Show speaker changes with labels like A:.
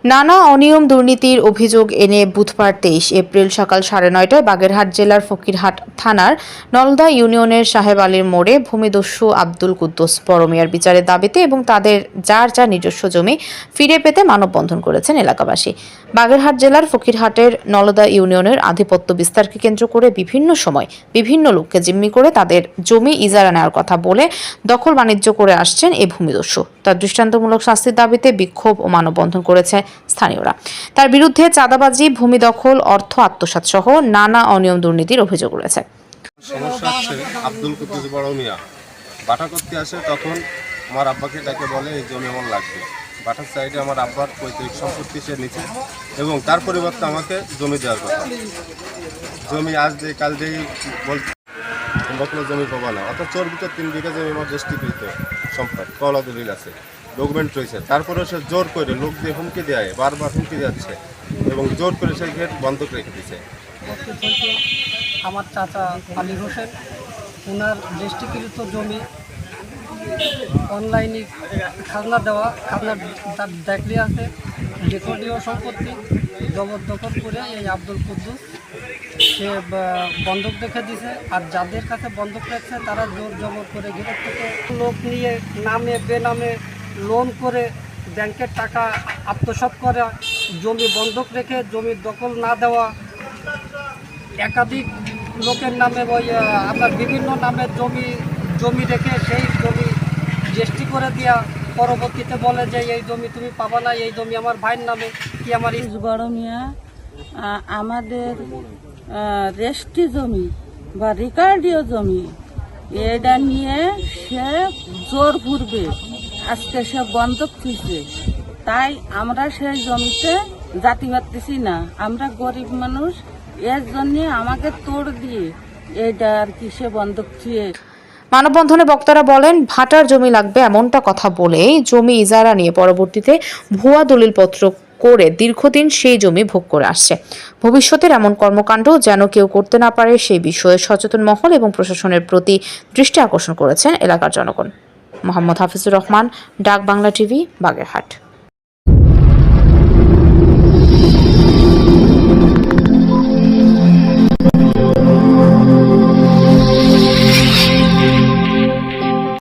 A: নানা অনিয়ম দুর্নীতির অভিযোগ এনে বুধবার 23 এপ্রিল সকাল 9:30টায় বাগেরহাট জেলার ফকিরহাট থানার নলদা ইউনিয়নের সাহেব আলীর মোড়ে ভূমিদস্যু আব্দুল কুদ্দুস পরমিয়ার বিচারের দাবিতে এবং তাদের যার নিজস্ব জমি ফিরে পেতে মানববন্ধন করেছেন এলাকাবাসী। বাগেরহাট জেলার ফকিরহাটের নলদা ইউনিয়নের আধিপত্য বিস্তারকে কেন্দ্র করে বিভিন্ন সময় বিভিন্ন লোককে জিম্মি করে তাদের জমি ইজারা নেওয়ার কথা বলে দখল বাণিজ্য করে আসছেন এই ভূমিদস্যু। তার দৃষ্টান্তমূলক শাস্তির দাবিতে বিক্ষোভ ও মানববন্ধন করেছে স্থানীয়রা। তার বিরুদ্ধে চাঁদাবাজি, ভূমি দখল, অর্থ আত্মসাৎ সহ নানা অনিয়ম দুর্নীতির অভিযোগ রয়েছে।
B: সমস্যা হচ্ছে আব্দুল কুদ্দুস বড় মিয়া বাটা করতে আসে, তখন আমার আব্বাকে তাকে বলে এই জমি আমার লাগবে। বাটার সাইডে আমার আব্বার পৈতৃক সম্পত্তি সে নিচে এবং তার পরিবর্তে আমাকে জমি দেওয়ার কথা। জমি আজ দিয়ে কাল দিয়ে বকলো জমি পাবা না, অর্থাৎ 4 বিঘা 3 বিঘা জমি আমার দৃষ্টিকৃত সম্পদ, কলা দলিল আছে, ডকুমেন্ট রয়েছে। তারপরে সে জোর করে লোক দিয়ে হুমকি দেয়, বারবার হুমকি যাচ্ছে এবং জোর করে সেই গেট বন্ধ রেখে দিচ্ছে।
C: আমার চাচা আলী হোসেন, ওনার দৃষ্টিকৃত জমি অনলাইনে খাজনা দেওয়া, খাজনা তার দেখলে আছে, রেকর্ডীয় সম্পত্তি জবরদখল করে এই আব্দুল কুদ্দুস সে বন্ধক রেখে দিছে। আর যাদের কাছে বন্ধক রেখেছে তারা জোর জবর করে ঘিরে থেকে লোক নিয়ে নামে বেনামে লোন করে ব্যাংকের টাকা আত্মসাৎ করা, জমি বন্ধক রেখে জমি দখল না দেওয়া, একাধিক লোকের নামে ওই আপনার বিভিন্ন নামে জমি রেখে সেই জমি রেজিস্ট্রি করে দেওয়া, পরবর্তীতে বলে যে এই জমি তুমি পাবা না, এই জমি আমার ভাইয়ের নামে কি আমার
D: বড় মিয়া আমাদের রেস্টি জমি বা রেকর্ডীয় জমি এটা নিয়ে সে জোর ঘুরবে, আজকে সে বন্ধক খুঁজছে। তাই আমরা সেই জমিতে জাতি মারতেছি না, আমরা গরিব মানুষ, এর জন্য আমাকে তোড় দিয়ে এটা আর কি সে বন্ধক ছুঁয়ে।
A: মানববন্ধনে বক্তারা বলেন, ভাটার জমি লাগবে এমনটা কথা বলে জমি ইজারা নিয়ে পরবর্তীতে ভুয়া দলিলপত্র করে দীর্ঘদিন সেই জমি ভোগ করে আসছে। ভবিষ্যতের এমন কর্মকাণ্ড যেন কেউ করতে না পারে সেই বিষয়ে সচেতন মহল এবং প্রশাসনের প্রতি দৃষ্টি আকর্ষণ করেছেন এলাকার জনগণ। মোহাম্মদ হাফিজুর রহমান, ডাক বাংলা টিভি, বাগেরহাট।